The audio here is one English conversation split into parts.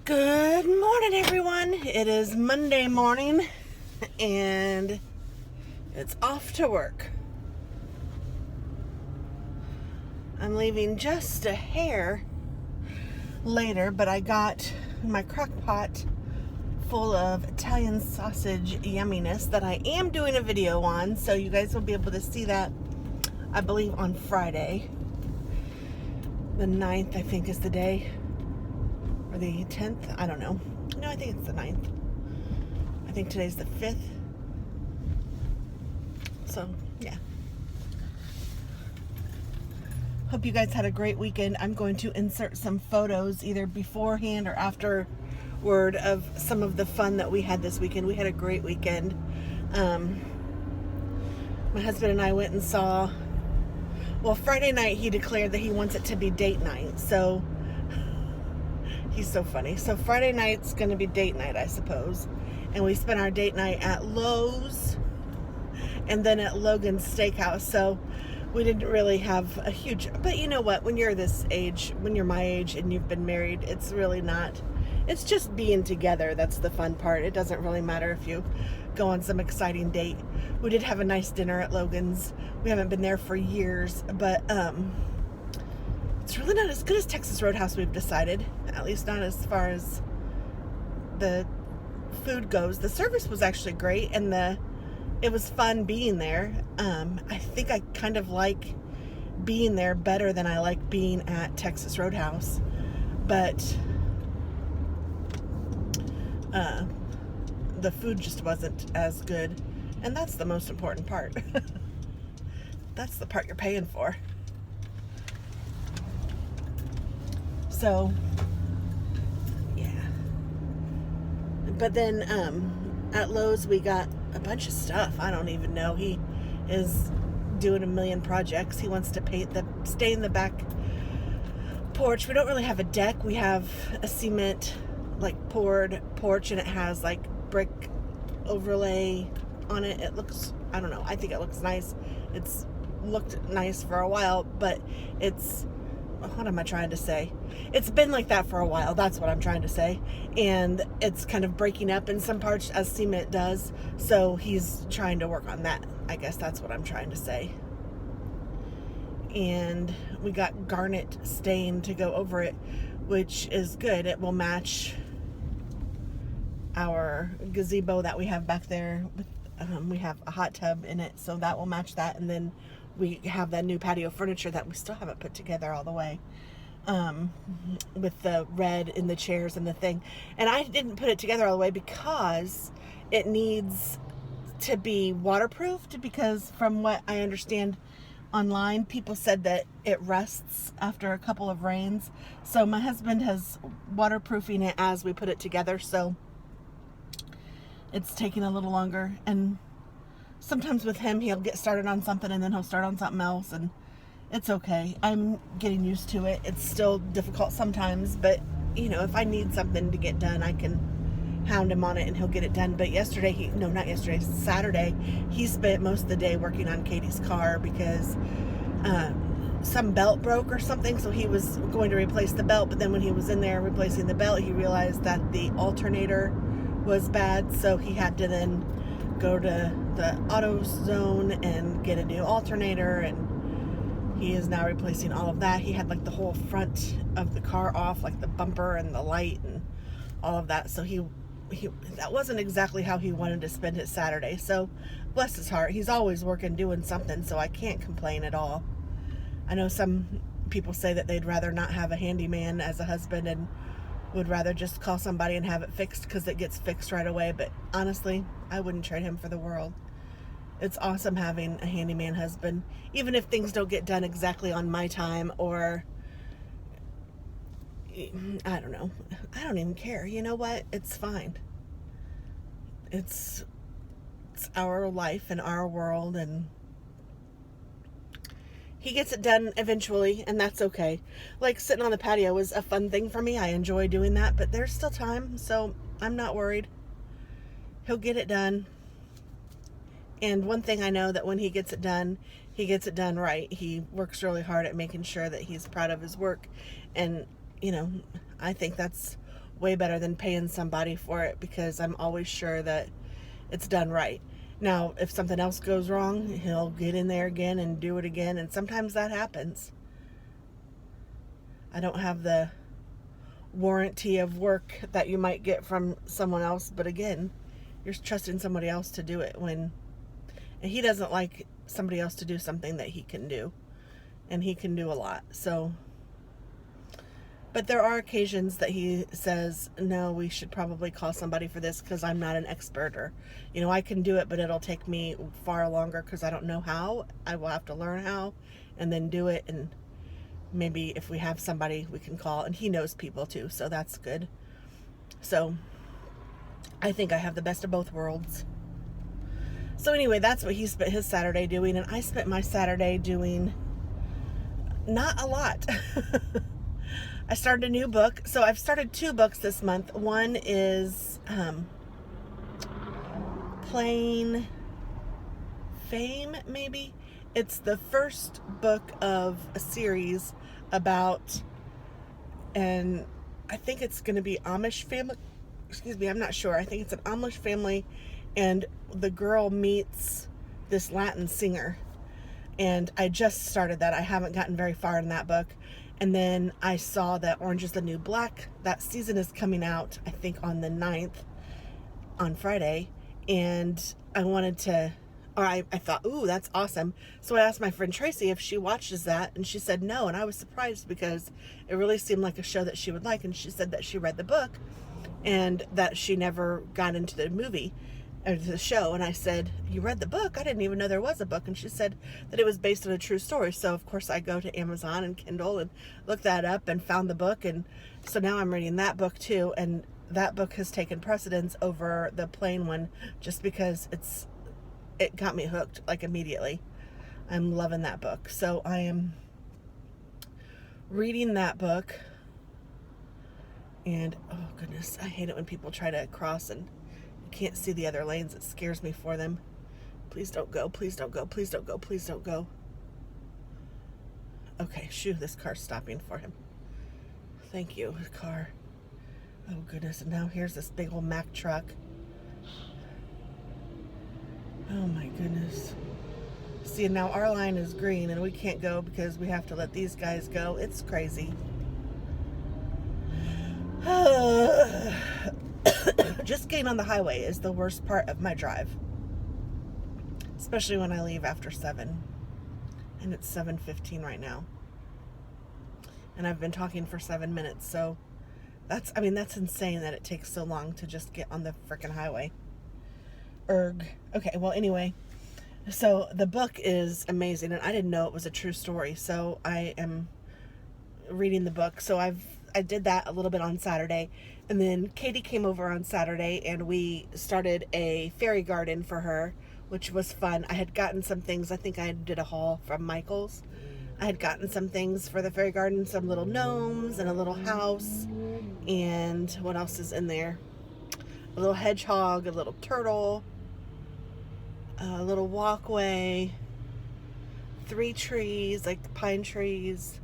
Good morning, everyone. It is Monday morning, and it's off to work. I'm leaving just a hair later, but I got my crock pot full of Italian sausage yumminess that I am doing a video on, so you guys will be able to see that, I believe, on Friday. The 9th, I think, is the day. Or the 10th? I don't know. No, I think it's the 9th. I think today's the 5th. So, yeah. Hope you guys had a great weekend. I'm going to insert some photos either beforehand or afterward of some of the fun that we had this weekend. We had a great weekend. My husband and I went and saw... Well, Friday night he declared that he wants it to be date night. So... He's so funny. So Friday night's going to be date night, I suppose. And we spent our date night at Lowe's and then at Logan's Steakhouse. So we didn't really have a huge... But you know what? When you're this age, when you're my age and you've been married, it's really not... It's just being together. That's the fun part. It doesn't really matter if you go on some exciting date. We did have a nice dinner at Logan's. We haven't been there for years, but... It's really not as good as Texas Roadhouse, we've decided. At least not as far as the food goes. The service was actually great, and it was fun being there. I think I kind of like being there better than I like being at Texas Roadhouse. But the food just wasn't as good. And that's the most important part. That's the part you're paying for. So, yeah. But then at Lowe's we got a bunch of stuff. I don't even know. He is doing a million projects. He wants to stain the back porch. We don't really have a deck. We have a cement poured porch, and it has brick overlay on it. It looks, I don't know, I think it looks nice. It's looked nice for a while, but what am I trying to say? It's been like that for a while. That's what I'm trying to say. And it's kind of breaking up in some parts as cement does. So he's trying to work on that. I guess that's what I'm trying to say. And we got garnet stain to go over it, which is good. It will match our gazebo that we have back there. We have a hot tub in it, so that will match that. And then we have that new patio furniture that we still haven't put together all the way, with the red in the chairs and the thing. And I didn't put it together all the way because it needs to be waterproofed, because from what I understand online, people said that it rusts after a couple of rains. So my husband has waterproofing it as we put it together, so it's taking a little longer. And sometimes with him, he'll get started on something and then he'll start on something else, and it's okay. I'm getting used to it. It's still difficult sometimes, but if I need something to get done, I can hound him on it and he'll get it done. But Saturday, he spent most of the day working on Katie's car because some belt broke or something, so he was going to replace the belt, but then when he was in there replacing the belt, he realized that the alternator was bad, so he had to then go to the AutoZone and get a new alternator, and he is now replacing all of that. He had the whole front of the car off, the bumper and the light and all of that, so he that wasn't exactly how he wanted to spend his Saturday. So bless his heart, he's always working, doing something, so I can't complain at all. I know some people say that they'd rather not have a handyman as a husband and would rather just call somebody and have it fixed because it gets fixed right away. But honestly, I wouldn't trade him for the world. It's awesome having a handyman husband, even if things don't get done exactly on my time, or I don't know. I don't even care. You know what? It's fine. It's our life and our world, and he gets it done eventually, and that's okay. Sitting on the patio was a fun thing for me. I enjoy doing that, but there's still time, so I'm not worried. He'll get it done. And one thing I know, that when he gets it done right. He works really hard at making sure that he's proud of his work. And, I think that's way better than paying somebody for it, because I'm always sure that it's done right. Now, if something else goes wrong, he'll get in there again and do it again, and sometimes that happens. I don't have the warranty of work that you might get from someone else, but again, you're trusting somebody else to do it and he doesn't like somebody else to do something that he can do, and he can do a lot. So, but there are occasions that he says, no, we should probably call somebody for this because I'm not an expert, or, I can do it, but it'll take me far longer because I don't know how. I will have to learn how and then do it, and maybe if we have somebody we can call, and he knows people too, so that's good. So I think I have the best of both worlds. So anyway, that's what he spent his Saturday doing, and I spent my Saturday doing not a lot. I started a new book. So I've started 2 books this month. One is Plain Fame, maybe. It's the first book of a series about, and I think it's going to be Amish family. Excuse me, I'm not sure. I think it's an Amish family, and the girl meets this Latin singer. And I just started that. I haven't gotten very far in that book. And then I saw that Orange is the New Black, that season is coming out, I think on the 9th, on Friday. And I wanted to, or I thought, ooh, that's awesome. So I asked my friend Tracy if she watches that, and she said no. And I was surprised because it really seemed like a show that she would like. And she said that she read the book and that she never got into the movie or the show. And I said, you read the book? I didn't even know there was a book. And she said that it was based on a true story. So of course I go to Amazon and Kindle and looked that up and found the book. And so now I'm reading that book too. And that book has taken precedence over the plain one just because it got me hooked like immediately. I'm loving that book. So I am reading that book. And oh goodness, I hate it when people try to cross and you can't see the other lanes. It scares me for them. Please don't go. Please don't go. Please don't go. Please don't go. Okay, shoo, this car's stopping for him. Thank you, car. Oh goodness, and now here's this big old Mack truck. Oh my goodness. See, now our line is green and we can't go because we have to let these guys go. It's crazy. Just getting on the highway is the worst part of my drive, especially when I leave after 7, and it's 7:15 right now, and I've been talking for 7 minutes. So that's insane that it takes so long to just get on the frickin' highway. Okay, well, anyway, so the book is amazing, and I didn't know it was a true story, so I am reading the book. So I did that a little bit on Saturday, and then Katie came over on Saturday, and we started a fairy garden for her, which was fun. I had gotten some things. I think I did a haul from Michael's. I had gotten some things for the fairy garden, some little gnomes and a little house, and what else is in there? A little hedgehog, a little turtle, a little walkway, 3 trees, like pine trees.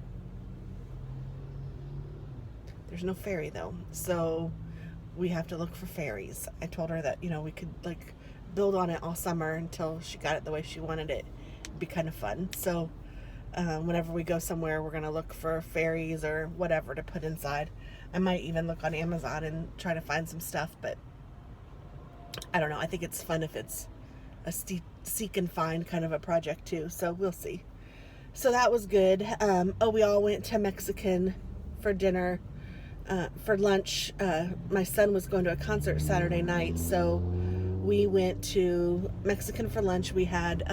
There's no fairy though, so we have to look for fairies. I told her that, we could like build on it all summer until she got it the way she wanted it. It'd be kind of fun. So whenever we go somewhere, we're going to look for fairies or whatever to put inside. I might even look on Amazon and try to find some stuff, but I don't know. I think it's fun if it's a seek and find kind of a project too. So we'll see. So that was good. We all went to Mexican for dinner. For lunch. My son was going to a concert Saturday night, so we went to Mexican for lunch. We had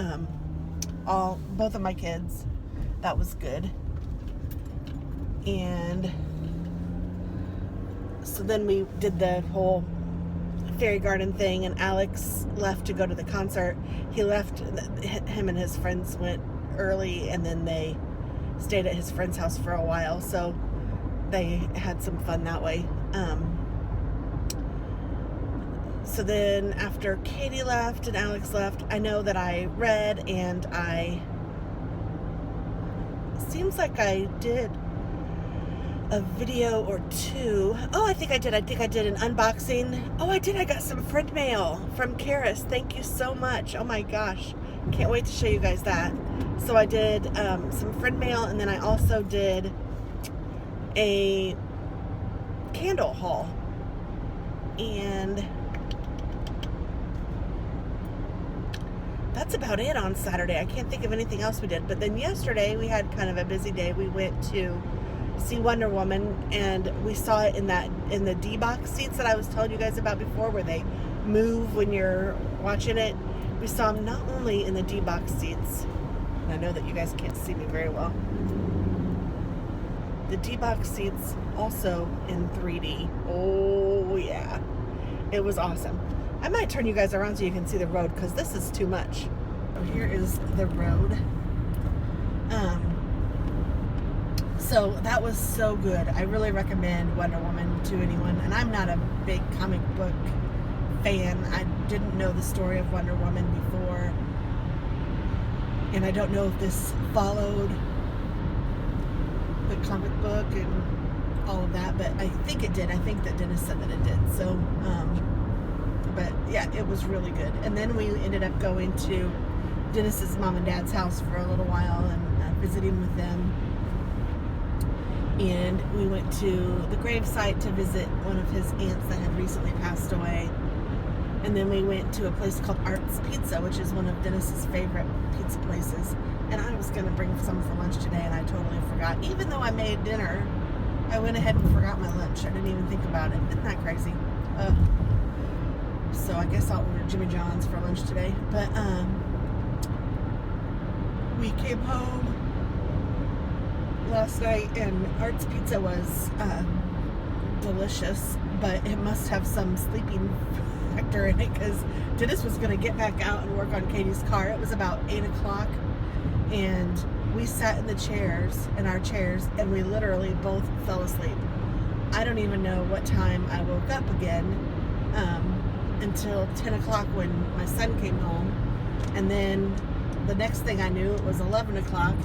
both of my kids. That was good. And so then we did the whole fairy garden thing, and Alex left to go to the concert. He left, him and his friends went early, and then they stayed at his friend's house for a while, so they had some fun that way. So then after Katie left and Alex left, I know that I read, and seems like I did a video or two. Oh, I think I did. I think I did an unboxing. Oh, I did. I got some friend mail from Karis. Thank you so much. Oh my gosh. Can't wait to show you guys that. So I did some friend mail, and then I also did a candle haul. And that's about it on Saturday. I can't think of anything else we did. But then yesterday we had kind of a busy day. We went to see Wonder Woman, and we saw it in the D-box seats that I was telling you guys about before, where they move when you're watching it. We saw them not only in the D-box seats, and I know that you guys can't see me very well, the D-box seats also in 3D. Oh yeah, it was awesome. I might turn you guys around so you can see the road, because this is too much. So here is the road. So that was so good. I really recommend Wonder Woman to anyone. And I'm not a big comic book fan. I didn't know the story of Wonder Woman before. And I don't know if this followed the comic book and all of that, but I think it did. I think that Dennis said that it did. So, but yeah, it was really good. And then we ended up going to Dennis's mom and dad's house for a little while and visiting with them. And we went to the gravesite to visit one of his aunts that had recently passed away. And then we went to a place called Art's Pizza, which is one of Dennis's favorite pizza places. And I was going to bring some for lunch today, and I totally forgot. Even though I made dinner, I went ahead and forgot my lunch. I didn't even think about it. Isn't that crazy? So I guess I'll order Jimmy John's for lunch today. But we came home last night, and Art's Pizza was delicious, but it must have some sleeping factor in it, because Dennis was going to get back out and work on Katie's car. It was about 8 o'clock, and we sat in our chairs, and we literally both fell asleep. I don't even know what time I woke up again until 10 o'clock when my son came home, and then the next thing I knew, it was 11 o'clock,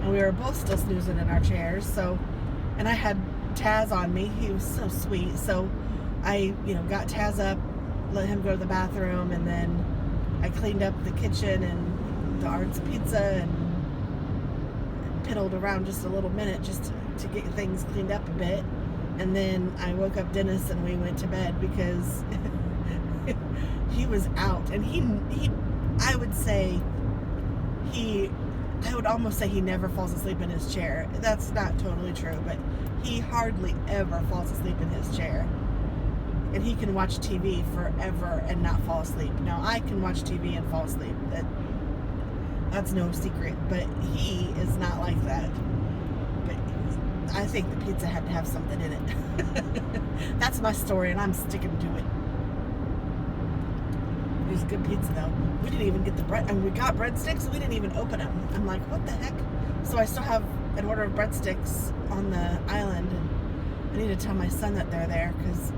and we were both still snoozing in our chairs. So, and I had Taz on me. He was so sweet. So I, got Taz up, let him go to the bathroom, and then I cleaned up the kitchen and the Art's Pizza and piddled around just a little minute just to get things cleaned up a bit. And then I woke up Dennis, and we went to bed because he was out. And I would almost say he never falls asleep in his chair. That's not totally true, but he hardly ever falls asleep in his chair. And he can watch TV forever and not fall asleep. Now, I can watch TV and fall asleep. That's no secret, but he is not like that. But I think the pizza had to have something in it. That's my story, and I'm sticking to it. It was good pizza, though. We didn't even get the bread, and we got breadsticks, and we didn't even open them. I'm like, what the heck? So I still have an order of breadsticks on the island, and I need to tell my son that they're there, because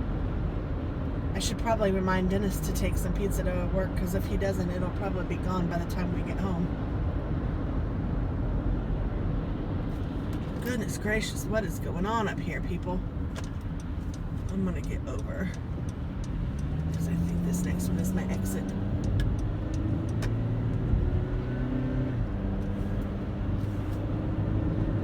I should probably remind Dennis to take some pizza to work, because if he doesn't, it'll probably be gone by the time we get home. Goodness gracious, what is going on up here, people? I'm gonna get over, because I think this next one is my exit.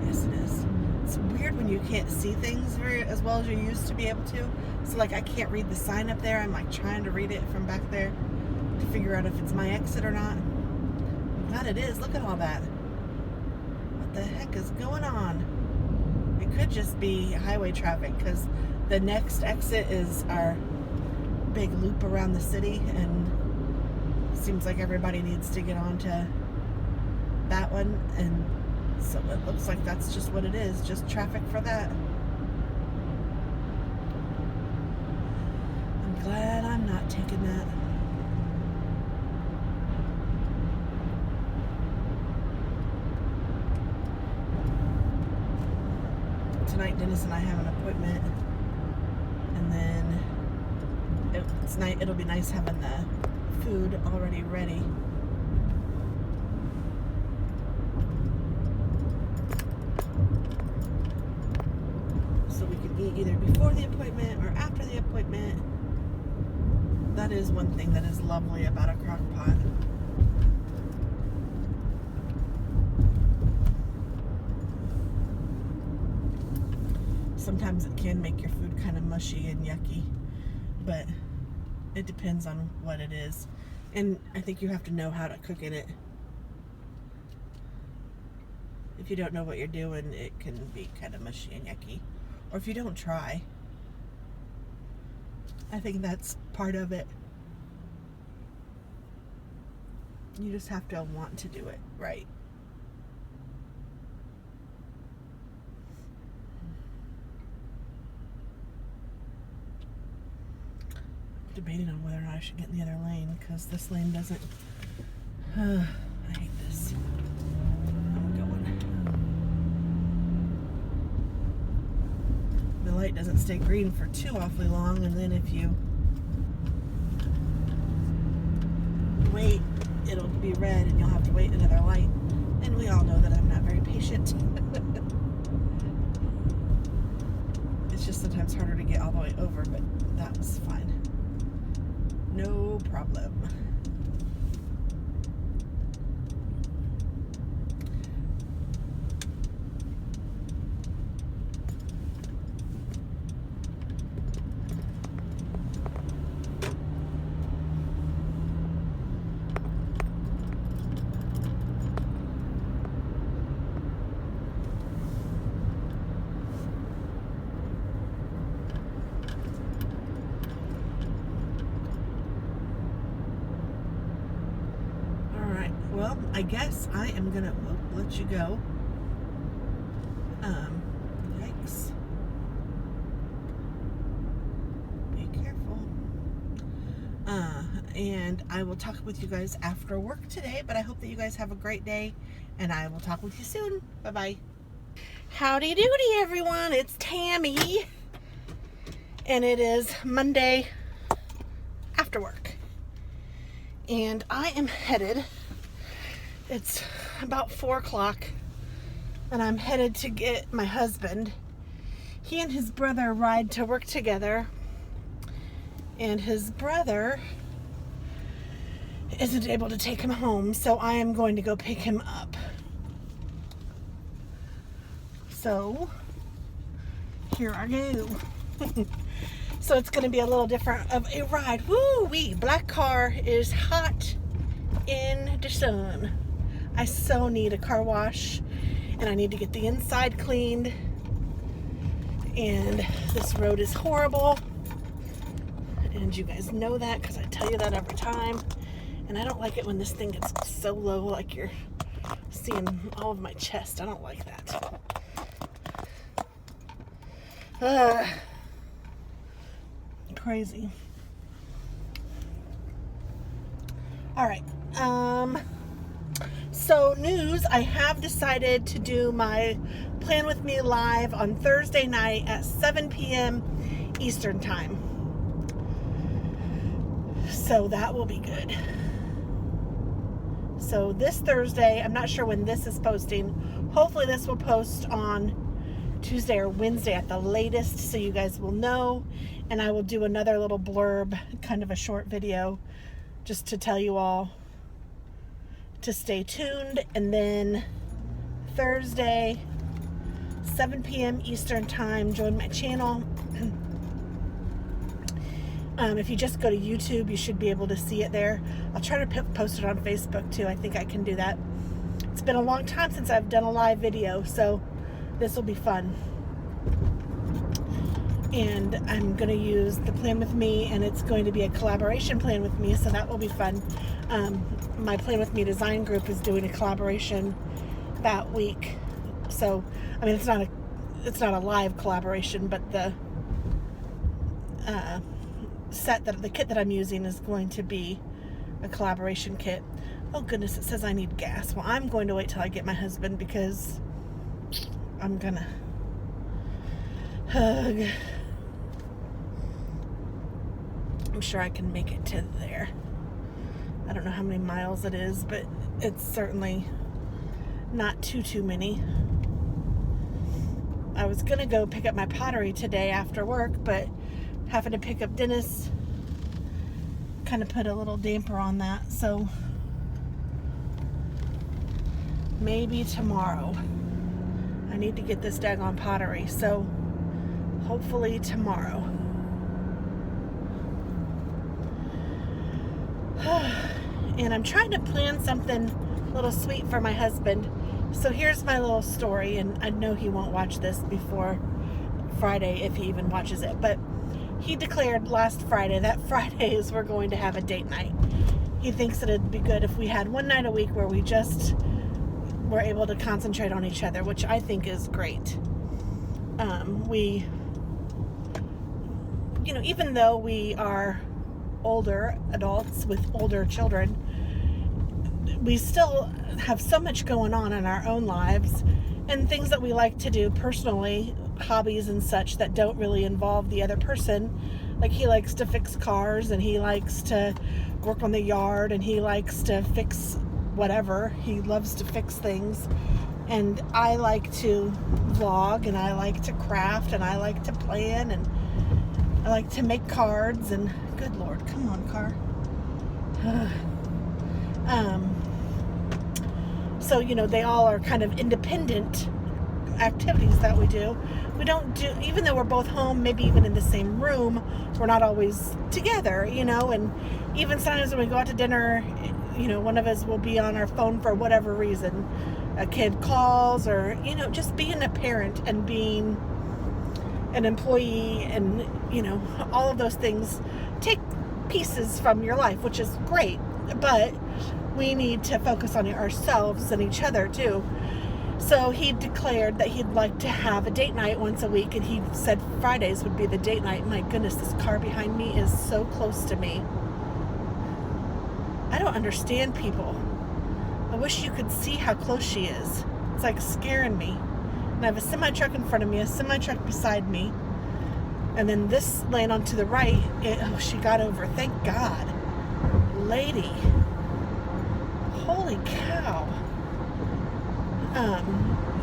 Yes, it is. It's weird when you can't see things as well as you used to be able to. So like, I can't read the sign up there. I'm like trying to read it from back there to figure out if it's my exit or not. I'm glad it is. Look at all that. What the heck is going on? It could just be highway traffic, because the next exit is our big loop around the city, and it seems like everybody needs to get onto that one, and so it looks like that's just what it is, just traffic for that. I'm glad I'm not taking that. Tonight, Dennis and I have an appointment, and then it'll be nice having the food already ready. me either before the appointment or after the appointment. That is one thing that is lovely about a crock pot. Sometimes it can make your food kind of mushy and yucky, but it depends on what it is. And I think you have to know how to cook in it. If you don't know what you're doing, it can be kind of mushy and yucky. Or if you don't try. I think that's part of it. You just have to want to do it right. Debating on whether or not I should get in the other lane, because this lane doesn't. I hate this. I'm going. The light doesn't stay green for too awfully long, and then if you wait, it'll be red and you'll have to wait another light. And we all know that I'm not very patient. It's just sometimes harder to get all the way over, but that was fine. No problem. Well, I guess I am gonna let you go. Yikes. Be careful. And I will talk with you guys after work today, but I hope that you guys have a great day, and I will talk with you soon. Bye-bye. Howdy doody, everyone. It's Tammy, and it is Monday after work, and I am headed. It's about 4 o'clock, and I'm headed to get my husband. He and his brother ride to work together, and his brother isn't able to take him home, so I am going to go pick him up. So, here I go. So it's going to be a little different of a ride. Woo-wee! Black car is hot in the sun. I so need a car wash, and I need to get the inside cleaned, and this road is horrible, and you guys know that because I tell you that every time, and I don't like it when this thing gets so low, like you're seeing all of my chest. I don't like that. Crazy. All right. So news, I have decided to do my Plan With Me live on Thursday night at 7 p.m. Eastern time. So that will be good. So this Thursday, I'm not sure when this is posting. Hopefully this will post on Tuesday or Wednesday at the latest, so you guys will know. And I will do another little blurb, kind of a short video, just to tell you all to stay tuned. And then Thursday, 7 p.m. Eastern time, join my channel. If you just go to YouTube, you should be able to see it there. I'll try to post it on Facebook too. I think I can do that. It's been a long time since I've done a live video, so this will be fun. And I'm going to use the Plan With Me, and it's going to be a collaboration Plan With Me, so that will be fun. My Plan With Me design group is doing a collaboration that week. So, I mean, it's not a live collaboration, but the the kit that I'm using is going to be a collaboration kit. Oh goodness, it says I need gas. Well, I'm going to wait till I get my husband, because I'm gonna hug. I'm sure I can make it to there. I don't know how many miles it is, but it's certainly not too many. I was gonna go pick up my pottery today after work, but having to pick up Dennis kind of put a little damper on that. So maybe tomorrow. I need to get this daggone pottery, so hopefully tomorrow. And I'm trying to plan something a little sweet for my husband. So here's my little story, and I know he won't watch this before Friday if he even watches it, but he declared last Friday that Fridays we're going to have a date night. He thinks that it'd be good if we had one night a week where we just were able to concentrate on each other, which I think is great. Even though we are older adults with older children, we still have so much going on in our own lives and things that we like to do personally, hobbies and such that don't really involve the other person. Like, he likes to fix cars, and he likes to work on the yard, and he likes to fix whatever. He loves to fix things. And I like to vlog, and I like to craft, and I like to plan, and I like to make cards, and good Lord, come on, car. So, they all are kind of independent activities that we do. We don't do, even though we're both home, maybe even in the same room, we're not always together, and even sometimes when we go out to dinner, one of us will be on our phone for whatever reason. A kid calls, or, just being a parent and being an employee, and, all of those things take pieces from your life, which is great, but we need to focus on ourselves and each other too. So he declared that he'd like to have a date night once a week, and he said Fridays would be the date night. My goodness, this car behind me is so close to me. I don't understand people. I wish you could see how close she is. It's like scaring me. And I have a semi-truck in front of me, a semi-truck beside me, and then this lane on to the right, she got over, thank God. Lady. Holy cow.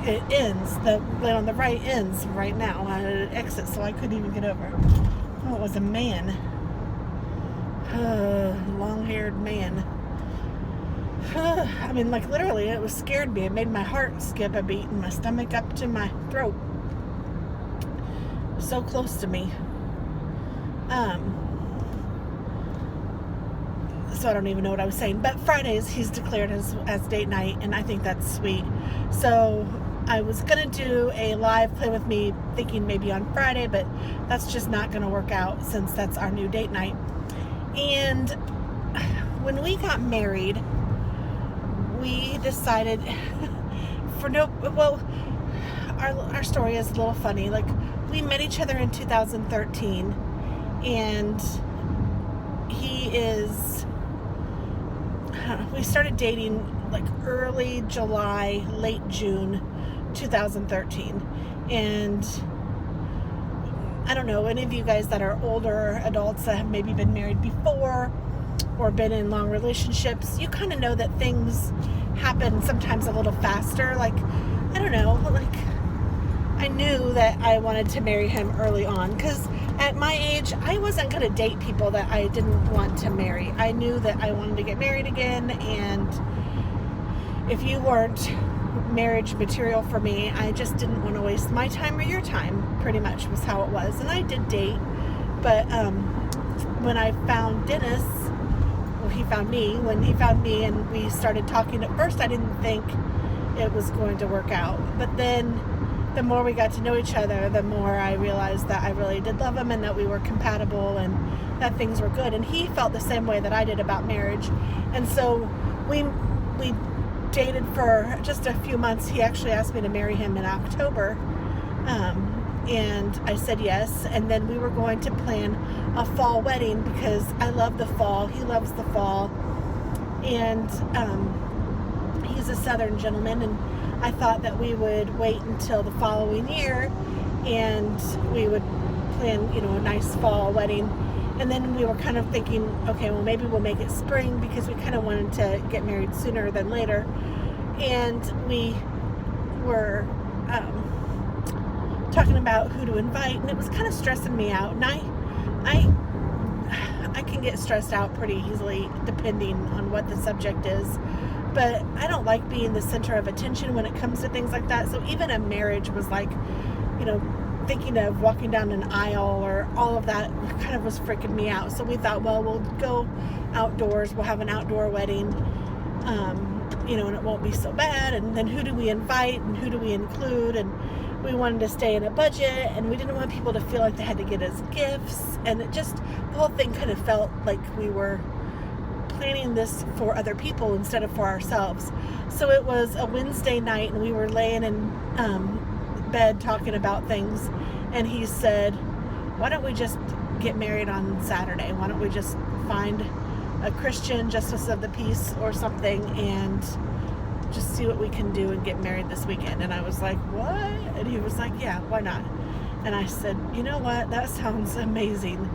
It ends, the lane on the right ends right now. I had an exit, so I couldn't even get over. Oh, it was a man. Long-haired man. I mean, like, literally, it was scared me. It made my heart skip a beat and my stomach up to my throat. So close to me. So I don't even know what I was saying. But Fridays, he's declared as date night, and I think that's sweet. So I was going to do a live Play With Me, thinking maybe on Friday, but that's just not going to work out since that's our new date night. And when we got married, we decided our story is a little funny. Like, we met each other in 2013, and we started dating like early July, late June 2013. And I don't know, any of you guys that are older adults that have maybe been married before or been in long relationships, you kind of know that things happen sometimes a little faster. Like, I don't know, like, I knew that I wanted to marry him early on, because at my age, I wasn't going to date people that I didn't want to marry. I knew that I wanted to get married again, and if you weren't marriage material for me, I just didn't want to waste my time or your time, pretty much was how it was. And I did date, but when I found Dennis, well, he found me. When he found me and we started talking, at first I didn't think it was going to work out, but then the more we got to know each other, the more I realized that I really did love him, and that we were compatible, and that things were good. And he felt the same way that I did about marriage. And so we dated for just a few months. He actually asked me to marry him in October, and I said yes. And then we were going to plan a fall wedding, because I love the fall. He loves the fall. And he's a Southern gentleman, and I thought that we would wait until the following year and we would plan, a nice fall wedding. And then we were kind of thinking, okay, well, maybe we'll make it spring, because we kind of wanted to get married sooner than later. And we were talking about who to invite, and it was kind of stressing me out. And I can get stressed out pretty easily depending on what the subject is, but I don't like being the center of attention when it comes to things like that. So even a marriage was like, thinking of walking down an aisle or all of that kind of was freaking me out. So we thought, well, we'll go outdoors, we'll have an outdoor wedding, and it won't be so bad. And then who do we invite and who do we include? And we wanted to stay in a budget, and we didn't want people to feel like they had to get us gifts. And the whole thing kind of felt like we were planning this for other people instead of for ourselves. So it was a Wednesday night, and we were laying in bed talking about things, and he said, why don't we just get married on Saturday? Why don't we just find a Christian justice of the peace or something and just see what we can do and get married this weekend? And I was like, what? And he was like, yeah, why not? And I said, you know what, that sounds amazing.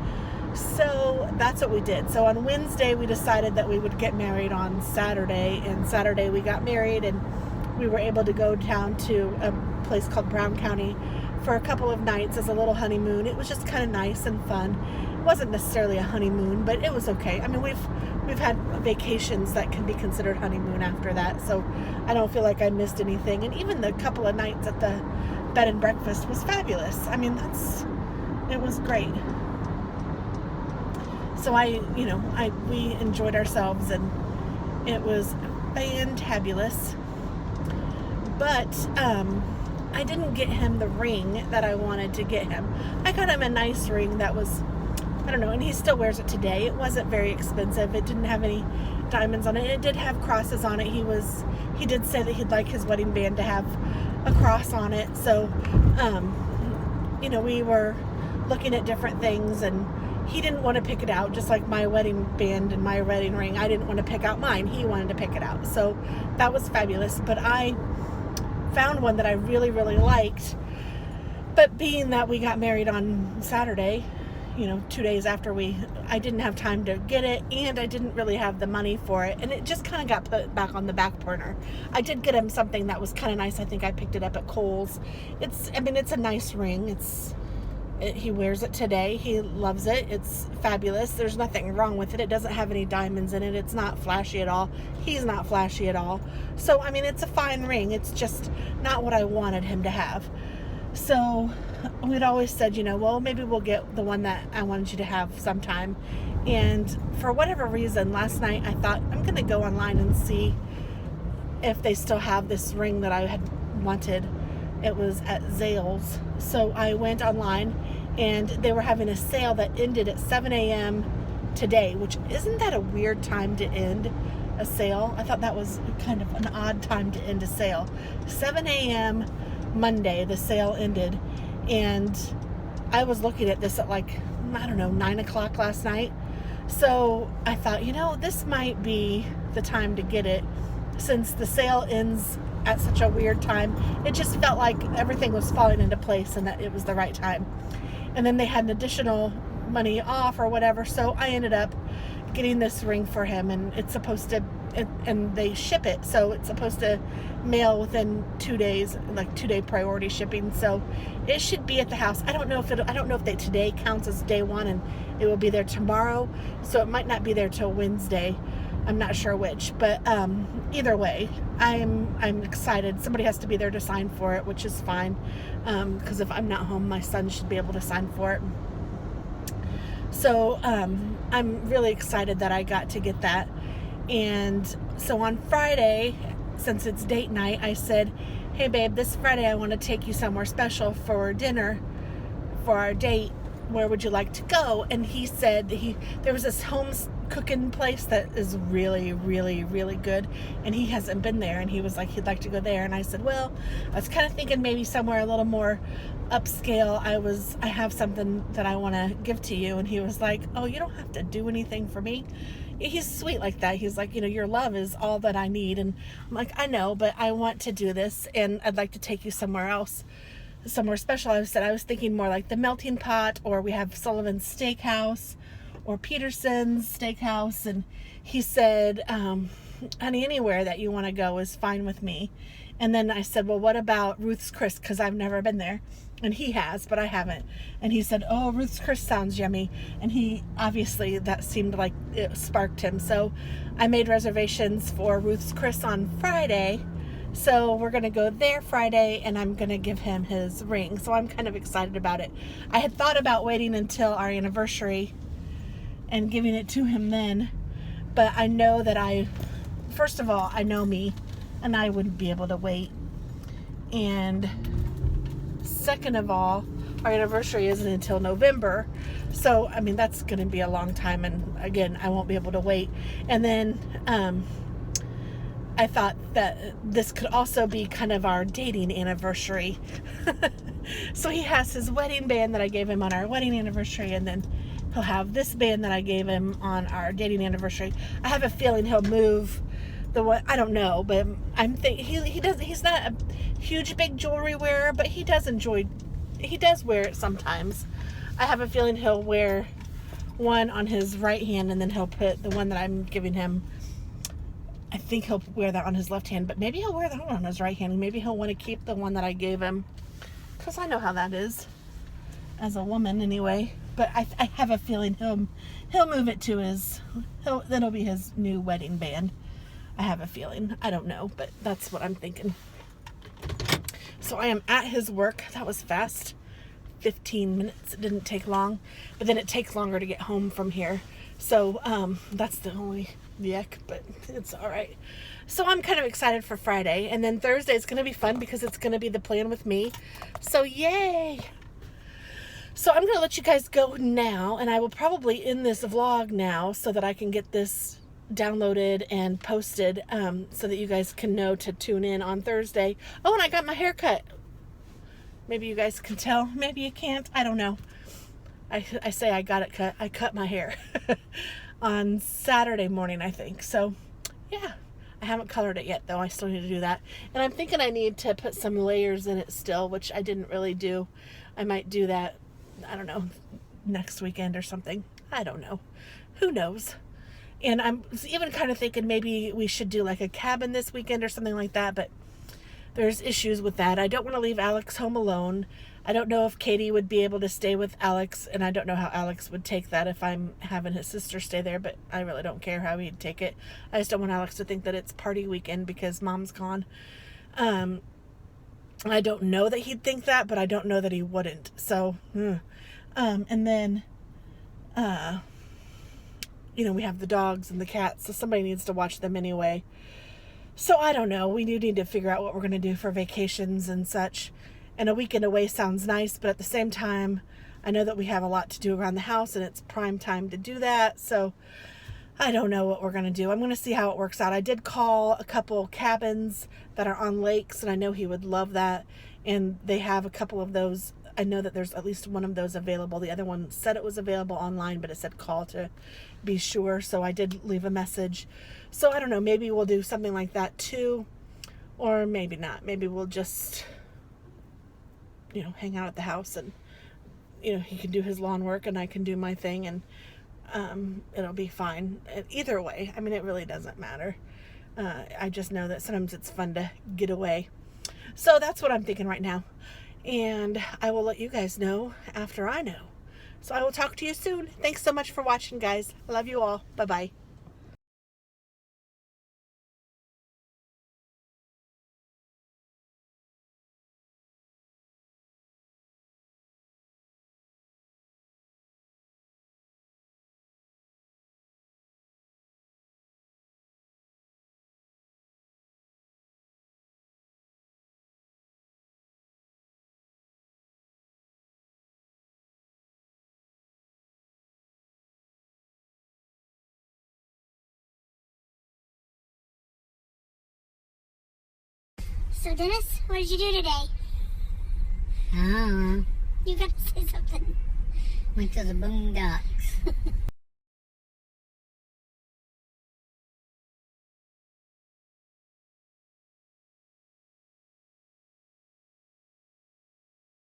So that's what we did. So on Wednesday we decided that we would get married on Saturday, and Saturday we got married, and we were able to go down to a place called Brown County for a couple of nights as a little honeymoon. It was just kind of nice and fun. It wasn't necessarily a honeymoon, but it was okay. I mean, we've had vacations that can be considered honeymoon after that, so I don't feel like I missed anything. And even the couple of nights at the bed and breakfast was fabulous. I mean, it was great. So we enjoyed ourselves, and it was fantabulous. But I didn't get him the ring that I wanted to get him. I got him a nice ring that was, I don't know, and he still wears it today. It wasn't very expensive. It didn't have any diamonds on it. It did have crosses on it. He did say that he'd like his wedding band to have a cross on it. So, we were looking at different things, and he didn't want to pick it out, just like my wedding band and my wedding ring. I didn't want to pick out mine. He wanted to pick it out. So that was fabulous. But I found one that I really, really liked. But being that we got married on Saturday, 2 days after I didn't have time to get it, and I didn't really have the money for it, and it just kind of got put back on the back burner. I did get him something that was kind of nice. I think I picked it up at Kohl's. It's a nice ring. He wears it today. He loves it. It's fabulous. There's nothing wrong with it. It doesn't have any diamonds in it. It's not flashy at all. He's not flashy at all. So, it's a fine ring. It's just not what I wanted him to have. So we'd always said, well, maybe we'll get the one that I wanted you to have sometime. And for whatever reason, last night I thought, I'm going to go online and see if they still have this ring that I had wanted. It was at Zales. So I went online, and they were having a sale that ended at 7 a.m. today, which isn't that a weird time to end a sale? I thought that was kind of an odd time to end a sale. 7 a.m. Monday, the sale ended, and I was looking at this at 9 o'clock last night. So I thought, this might be the time to get it, since the sale ends at such a weird time. It just felt like everything was falling into place and that it was the right time. And then they had an additional money off or whatever, so I ended up getting this ring for him, and it's supposed to, and they ship it, so it's supposed to mail within 2 days, 2-day priority shipping. So it should be at the house. I don't know if today counts as day one and it will be there tomorrow, so it might not be there till Wednesday. I'm not sure which, but either way, I'm excited. Somebody has to be there to sign for it, which is fine, because if I'm not home, my son should be able to sign for it. So I'm really excited that I got to get that. And so on Friday, since it's date night, I said, hey babe, this Friday I want to take you somewhere special for dinner for our date. Where would you like to go? And he said there was this home cooking place that is really, really, really good, and he hasn't been there, and he was like he'd like to go there. And I said, well, I was kind of thinking maybe somewhere a little more upscale. I have something that I want to give to you. And he was like, oh, you don't have to do anything for me. He's sweet like that. He's like, your love is all that I need. And I'm like, I know, but I want to do this, and I'd like to take you somewhere else, somewhere special. I was thinking more like the Melting Pot, or we have Sullivan's Steakhouse, or Peterson's Steakhouse. And he said, honey, anywhere that you want to go is fine with me. And then I said, well, what about Ruth's Chris? Because I've never been there. And he has, but I haven't. And he said, oh, Ruth's Chris sounds yummy. And he, obviously, that seemed like it sparked him. So I made reservations for Ruth's Chris on Friday. So we're going to go there Friday, and I'm going to give him his ring. So I'm kind of excited about it. I had thought about waiting until our anniversary and giving it to him then. But I know that first of all, I know me, and I wouldn't be able to wait. And second of all, our anniversary isn't until November. So, I mean, that's going to be a long time. And again, I won't be able to wait. And then I thought that this could also be kind of our dating anniversary. So he has his wedding band that I gave him on our wedding anniversary. And then he'll have this band that I gave him on our dating anniversary. I have a feeling he'll move the one, I don't know, but I'm thinking he's not a huge big jewelry wearer, but he does wear it sometimes. I have a feeling he'll wear one on his right hand, and then he'll put the one that I'm giving him, I think he'll wear that on his left hand, but maybe he'll wear that one on his right hand. Maybe he'll want to keep the one that I gave him, because I know how that is as a woman anyway. But I have a feeling he'll move it to that'll be his new wedding band. I have a feeling. I don't know, but that's what I'm thinking. So I am at his work. That was fast. 15 minutes. It didn't take long. But then it takes longer to get home from here. So that's the only yuck, but it's all right. So I'm kind of excited for Friday. And then Thursday is going to be fun because it's going to be the plan with me. So yay! So I'm going to let you guys go now. And I will probably end this vlog now so that I can get this downloaded and posted so that you guys can know to tune in on Thursday. Oh, and I got my hair cut. Maybe you guys can tell. Maybe you can't. I don't know. I say I got it cut. I cut my hair on Saturday morning, I think. So, yeah. I haven't colored it yet, though. I still need to do that. And I'm thinking I need to put some layers in it still, which I didn't really do. I might do that, I don't know, next weekend or something. I don't know. Who knows? And I'm even kind of thinking maybe we should do like a cabin this weekend or something like that, but there's issues with that. I don't want to leave Alex home alone. I don't know if Katie would be able to stay with Alex, and I don't know how Alex would take that if I'm having his sister stay there, but I really don't care how he'd take it. I just don't want Alex to think that it's party weekend because Mom's gone. I don't know that he'd think that, but I don't know that he wouldn't. So, and then, we have the dogs and the cats, so somebody needs to watch them anyway. So I don't know. We do need to figure out what we're going to do for vacations and such. And a weekend away sounds nice, but at the same time, I know that we have a lot to do around the house, and it's prime time to do that. So I don't know what we're going to do. I'm going to see how it works out. I did call a couple cabins that are on lakes, and I know he would love that. And they have a couple of those. I know that there's at least one of those available. The other one said it was available online, but it said call to be sure. So I did leave a message. So I don't know. Maybe we'll do something like that too. Or maybe not. Maybe we'll just, hang out at the house, and, he can do his lawn work and I can do my thing, and it'll be fine. Either way, I mean, it really doesn't matter. I just know that sometimes it's fun to get away. So that's what I'm thinking right now. And I will let you guys know after I know. So I will talk to you soon. Thanks so much for watching, guys. I love you all. Bye-bye. So, Dennis, what did you do today? Oh, You got to say something. went to the boondocks.